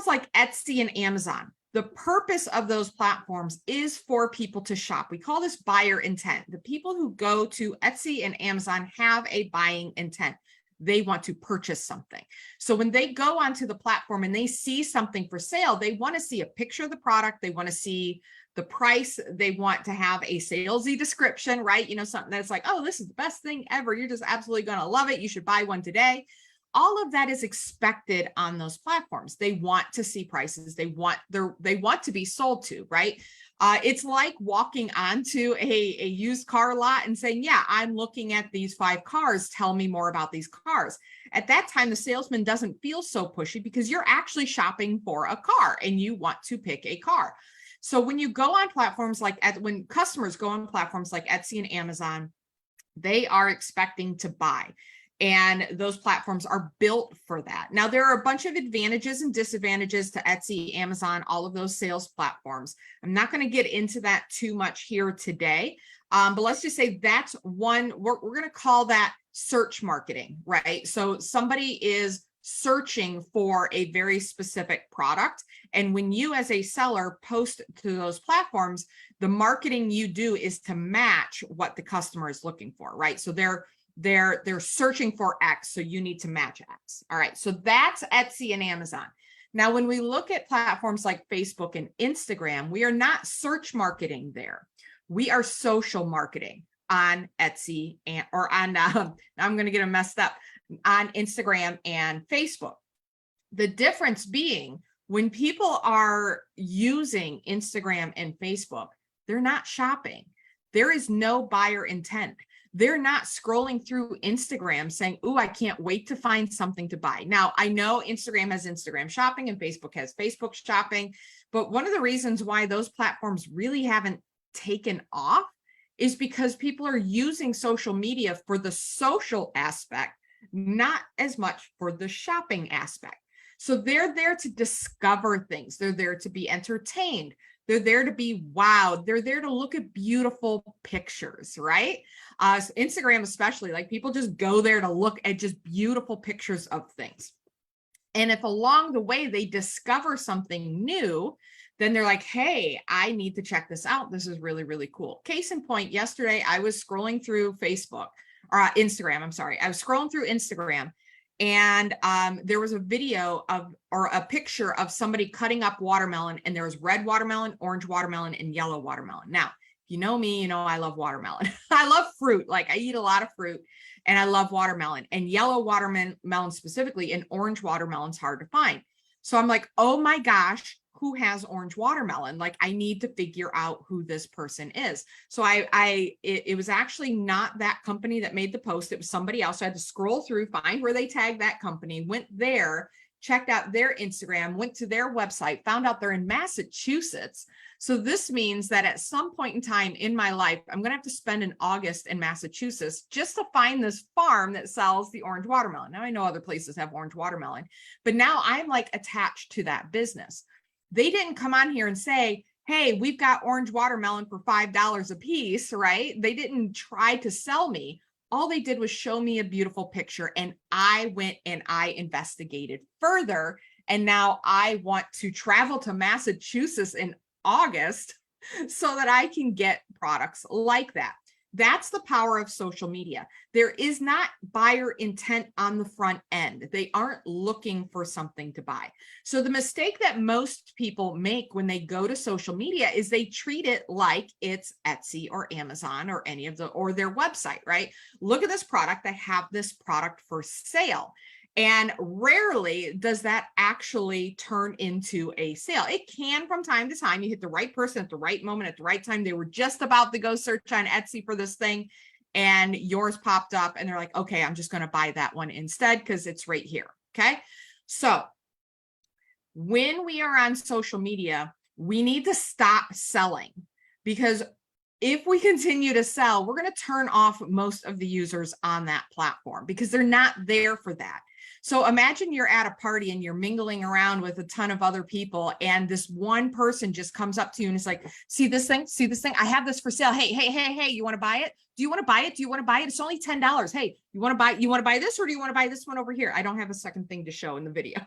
platforms like Etsy and Amazon, the purpose of those platforms is for people to shop. We call this buyer intent. The people who go to Etsy and Amazon have a buying intent. They want to purchase something. So when they go onto the platform and they see something for sale, they want to see a picture of the product. They want to see the price. They want to have a salesy description, right? You know, something that's like, oh, this is the best thing ever. You're just absolutely going to love it. You should buy one today. All of that is expected on those platforms. They want to see prices. They want to be sold to, right? It's like walking onto a used car lot and saying, yeah, I'm looking at these 5 cars. Tell me more about these cars. At that time, the salesman doesn't feel so pushy because you're actually shopping for a car and you want to pick a car. So when you go on platforms like, when customers go on platforms like Etsy and Amazon, they are expecting to buy. And those platforms are built for that. Now, there are a bunch of advantages and disadvantages to Etsy, Amazon, all of those sales platforms. I'm not going to get into that too much here today, but let's just say that's one, we're going to call that search marketing, right? So somebody is searching for a very specific product. And when you as a seller post to those platforms, the marketing you do is to match what the customer is looking for, right? So they're searching for X, so you need to match X. All right, so that's Etsy and Amazon. Now, when we look at platforms like Facebook and Instagram, we are not search marketing there. We are social marketing on Etsy or on, I'm going to get them messed up, on Instagram and Facebook. The difference being when people are using Instagram and Facebook, they're not shopping. There is no buyer intent. They're not scrolling through Instagram saying, "Ooh, I can't wait to find something to buy." Now, I know Instagram has Instagram shopping and Facebook has Facebook shopping, but one of the reasons why those platforms really haven't taken off is because people are using social media for the social aspect, not as much for the shopping aspect. So they're there to discover things. They're there to be entertained. They're there to be wowed. They're there to look at beautiful pictures, right? So Instagram especially, like people just go there to look at just beautiful pictures of things. And if along the way they discover something new, then they're like, hey, I need to check this out. This is really, really cool. Case in point, yesterday I was scrolling through Facebook or Instagram. I'm sorry. I was scrolling through Instagram and there was a video of, or a picture of somebody cutting up watermelon, and there was red watermelon, orange watermelon, and yellow watermelon. Now, if you know me, you know I love watermelon. I love fruit. Like I eat a lot of fruit and I love watermelon, and yellow watermelon specifically, and orange watermelon's hard to find. So I'm like, oh my gosh, who has orange watermelon? Like I need to figure out who this person is. So it was actually not that company that made the post. It was somebody else. So I had to scroll through, find where they tagged that company, went there, checked out their Instagram, went to their website, found out they're in Massachusetts. So this means that at some point in time in my life, I'm going to have to spend an August in Massachusetts just to find this farm that sells the orange watermelon. Now I know other places have orange watermelon, but now I'm like attached to that business. They didn't come on here and say, hey, we've got orange watermelon for $5 a piece, right? They didn't try to sell me. All they did was show me a beautiful picture, and I went and I investigated further. And now I want to travel to Massachusetts in August so that I can get products like that. That's the power of social media. There is not buyer intent on the front end. They aren't looking for something to buy. So the mistake that most people make when they go to social media is they treat it like it's Etsy or Amazon or any of the, or their website, right? Look at this product. I have this product for sale. And rarely does that actually turn into a sale. It can from time to time. You hit the right person at the right moment, at the right time. They were just about to go search on Etsy for this thing, and yours popped up, and they're like, okay, I'm just going to buy that one instead because it's right here. Okay. So when we are on social media, we need to stop selling, because if we continue to sell, we're going to turn off most of the users on that platform because they're not there for that. So imagine you're at a party and you're mingling around with a ton of other people, and this one person just comes up to you and is like, see this thing? See this thing? I have this for sale. Hey, hey, hey, hey, you want to buy it? Do you want to buy it? Do you want to buy it? It's only $10. Hey, you want to buy this, or do you want to buy this one over here? I don't have a second thing to show in the video.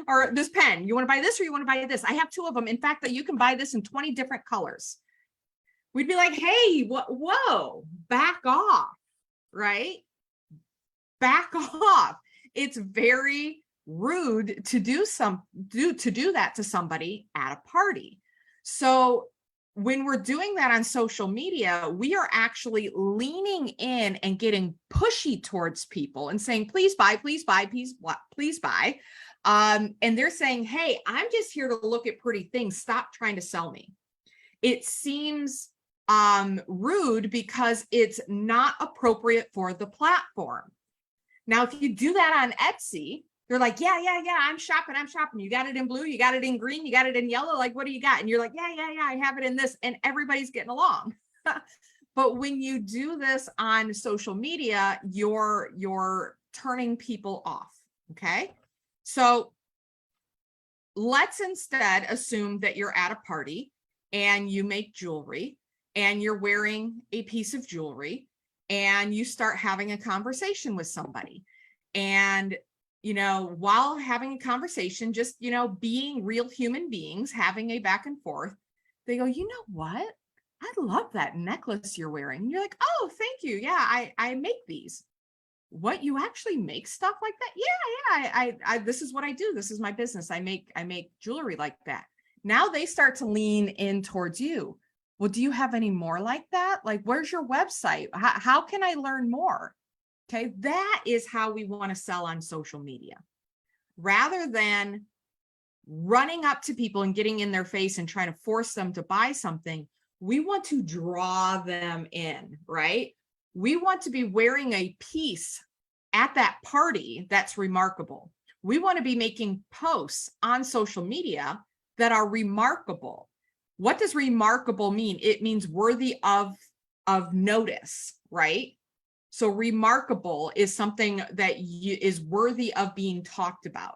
Or this pen. You want to buy this, or you want to buy this? I have two of them. In fact, that you can buy this in 20 different colors. We'd be like, hey, whoa, back off, right? Back off. It's very rude to do that to somebody at a party. So when we're doing that on social media, we are actually leaning in and getting pushy towards people and saying, please buy, please buy, please buy. And they're saying, hey, I'm just here to look at pretty things. Stop trying to sell me. It seems rude because it's not appropriate for the platform. Now, if you do that on Etsy, they're like, yeah, I'm shopping. You got it in blue, you got it in green, you got it in yellow. Like, what do you got? And you're like, yeah, I have it in this, and everybody's getting along. But when you do this on social media, you're turning people off. Okay. So let's instead assume that you're at a party and you make jewelry and you're wearing a piece of jewelry, and you start having a conversation with somebody. And, while having a conversation, just, being real human beings, having a back and forth, they go, you know what? I love that necklace you're wearing. And you're like, oh, thank you. Yeah, I make these. What, you actually make stuff like that? Yeah. I this is what I do. This is my business. I make jewelry like that. Now they start to lean in towards you. Well, do you have any more like that? Like, where's your website? How can I learn more? Okay, that is how we want to sell on social media. Rather than running up to people and getting in their face and trying to force them to buy something, we want to draw them in, right? We want to be wearing a piece at that party that's remarkable. We want to be making posts on social media that are remarkable. What does remarkable mean? It means worthy of notice, right? So remarkable is something that is worthy of being talked about.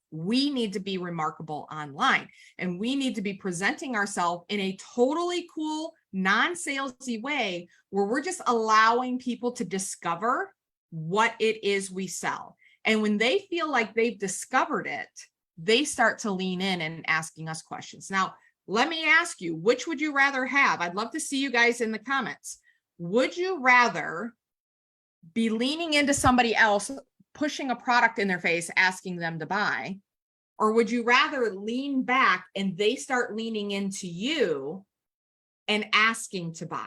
We need to be remarkable online, and we need to be presenting ourselves in a totally cool, non-salesy way where we're just allowing people to discover what it is we sell. And when they feel like they've discovered it, they start to lean in and asking us questions. Now, let me ask you, which would you rather have? I'd love to see you guys in the comments. Would you rather be leaning into somebody else, pushing a product in their face, asking them to buy? Or would you rather lean back and they start leaning into you and asking to buy?